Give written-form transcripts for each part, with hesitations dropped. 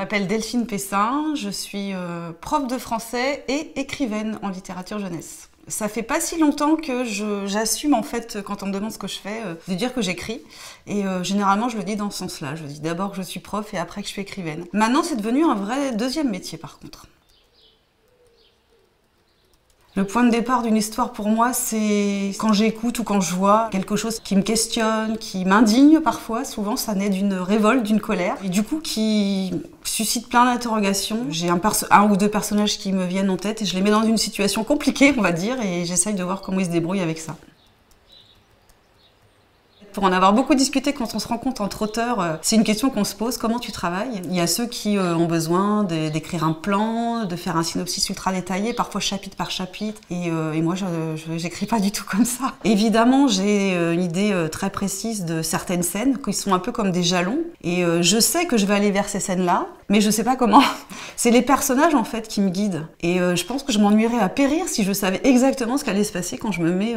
m'appelle Delphine Pessin, je suis prof de français et écrivaine en littérature jeunesse. Ça fait pas si longtemps que j'assume en fait, quand on me demande ce que je fais, de dire que j'écris. Et généralement je le dis dans ce sens-là, je dis d'abord que je suis prof et après que je suis écrivaine. Maintenant c'est devenu un vrai deuxième métier par contre. Le point de départ d'une histoire pour moi, c'est quand j'écoute ou quand je vois quelque chose qui me questionne, qui m'indigne parfois. Souvent, ça naît d'une révolte, d'une colère, et du coup qui suscite plein d'interrogations. J'ai un ou deux personnages qui me viennent en tête et je les mets dans une situation compliquée, on va dire, et j'essaye de voir comment ils se débrouillent avec ça. Pour en avoir beaucoup discuté quand on se rencontre entre auteurs, c'est une question qu'on se pose, comment tu travailles? Il y a ceux qui ont besoin d'écrire un plan, de faire un synopsis ultra détaillé, parfois chapitre par chapitre, et moi j'écris pas du tout comme ça. Évidemment, j'ai une idée très précise de certaines scènes qui sont un peu comme des jalons, et je sais que je vais aller vers ces scènes-là, mais je sais pas comment. C'est les personnages en fait qui me guident, et je pense que je m'ennuierais à périr si je savais exactement ce qu'allait se passer quand je me mets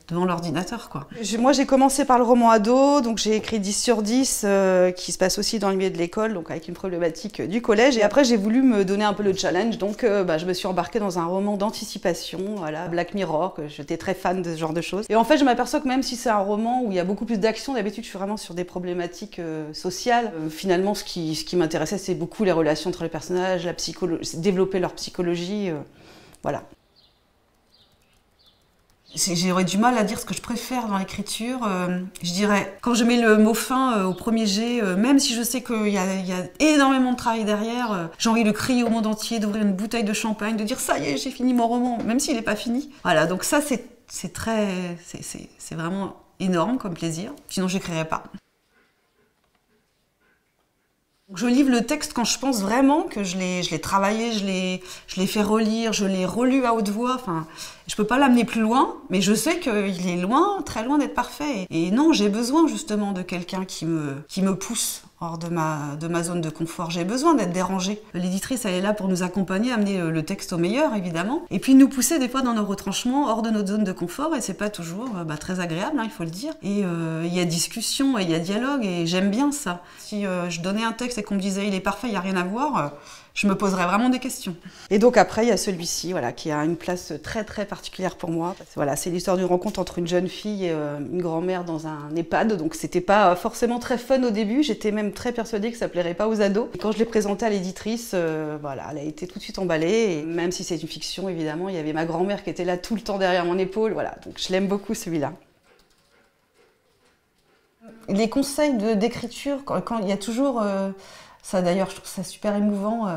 devant l'ordinateur, quoi. Moi j'ai commencé par le roman ado, donc j'ai écrit 10 sur 10 qui se passe aussi dans le milieu de l'école, donc avec une problématique du collège, et après j'ai voulu me donner un peu le challenge, donc je me suis embarquée dans un roman d'anticipation, voilà, Black Mirror, que j'étais très fan de ce genre de choses. Et en fait je m'aperçois que même si c'est un roman où il y a beaucoup plus d'action, d'habitude je suis vraiment sur des problématiques sociales, finalement ce qui m'intéressait c'est beaucoup les relations entre les personnages, la psychologie, développer leur psychologie, voilà. J'aurais du mal à dire ce que je préfère dans l'écriture. Je dirais, quand je mets le mot fin au premier jet, même si je sais qu'il y a énormément de travail derrière, j'ai envie de crier au monde entier, d'ouvrir une bouteille de champagne, de dire ça y est, j'ai fini mon roman, même s'il n'est pas fini. Voilà, donc ça c'est vraiment énorme comme plaisir, sinon j'écrirais pas. Je livre le texte quand je pense vraiment que je l'ai travaillé, je l'ai fait relire, je l'ai relu à haute voix. Enfin, je peux pas l'amener plus loin, mais je sais qu'il est loin, très loin d'être parfait. Et non, j'ai besoin justement de quelqu'un qui me pousse hors de ma zone de confort. J'ai besoin d'être dérangée. L'éditrice, elle est là pour nous accompagner, amener le texte au meilleur, évidemment. Et puis nous pousser des fois dans nos retranchements, hors de notre zone de confort. Et c'est pas toujours très agréable, hein, il faut le dire. Et il y a discussion, et il y a dialogue, et j'aime bien ça. Si je donnais un texte et qu'on me disait il est parfait, il n'y a rien à voir, je me poserais vraiment des questions. Et donc après, il y a celui-ci, voilà, qui a une place très très particulière pour moi. Voilà, c'est l'histoire d'une rencontre entre une jeune fille et une grand-mère dans un EHPAD, donc c'était pas forcément très fun au début, j'étais même très persuadée que ça plairait pas aux ados. Et quand je l'ai présenté à l'éditrice, voilà, elle a été tout de suite emballée, et même si c'est une fiction, évidemment, il y avait ma grand-mère qui était là tout le temps derrière mon épaule, voilà, donc je l'aime beaucoup celui-là. Les conseils d'écriture, quand il y a toujours... ça d'ailleurs, je trouve ça super émouvant.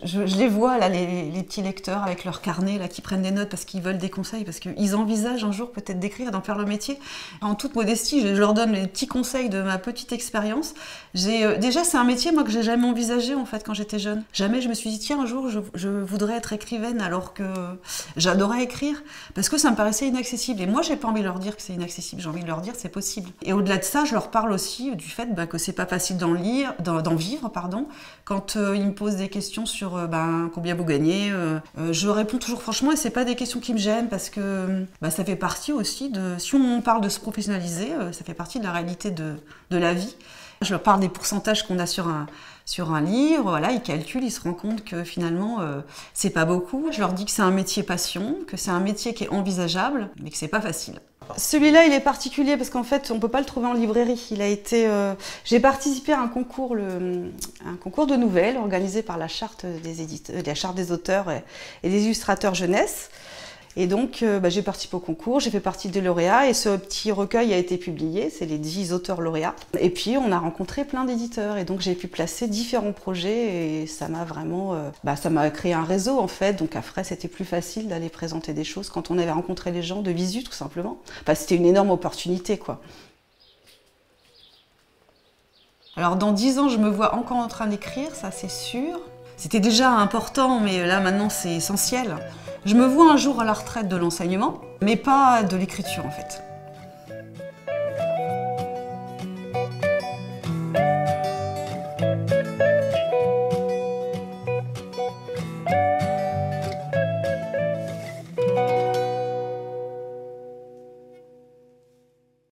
Je les vois là, les petits lecteurs avec leur carnet là, qui prennent des notes parce qu'ils veulent des conseils, parce qu'ils envisagent un jour peut-être d'écrire, d'en faire le métier. En toute modestie, je leur donne les petits conseils de ma petite expérience. Déjà, c'est un métier moi que j'ai jamais envisagé en fait quand j'étais jeune. Jamais je me suis dit tiens un jour je voudrais être écrivaine alors que j'adorais écrire parce que ça me paraissait inaccessible. Et moi, j'ai pas envie de leur dire que c'est inaccessible. J'ai envie de leur dire que c'est possible. Et au-delà de ça, je leur parle aussi du fait que c'est pas facile d'en vivre, pardon. Quand ils me posent des questions sur combien vous gagnez, je réponds toujours franchement, et c'est pas des questions qui me gênent parce que ça fait partie aussi si on parle de se professionnaliser, ça fait partie de la réalité de la vie. Je leur parle des pourcentages qu'on a sur un livre, voilà, ils calculent, ils se rendent compte que finalement c'est pas beaucoup. Je leur dis que c'est un métier passion, que c'est un métier qui est envisageable, mais que c'est pas facile. Celui-là, il est particulier parce qu'en fait, on peut pas le trouver en librairie. Il a été, j'ai participé à un concours de nouvelles organisé par la charte des auteurs et des illustrateurs jeunesse. Et donc, j'ai participé au concours, j'ai fait partie des lauréats et ce petit recueil a été publié, c'est les 10 auteurs lauréats. Et puis, on a rencontré plein d'éditeurs et donc j'ai pu placer différents projets et ça m'a vraiment, ça m'a créé un réseau en fait. Donc après, c'était plus facile d'aller présenter des choses quand on avait rencontré les gens de visu tout simplement. Enfin, c'était une énorme opportunité quoi. Alors dans 10 ans, je me vois encore en train d'écrire, ça c'est sûr. C'était déjà important, mais là maintenant c'est essentiel. Je me vois un jour à la retraite de l'enseignement, mais pas de l'écriture en fait.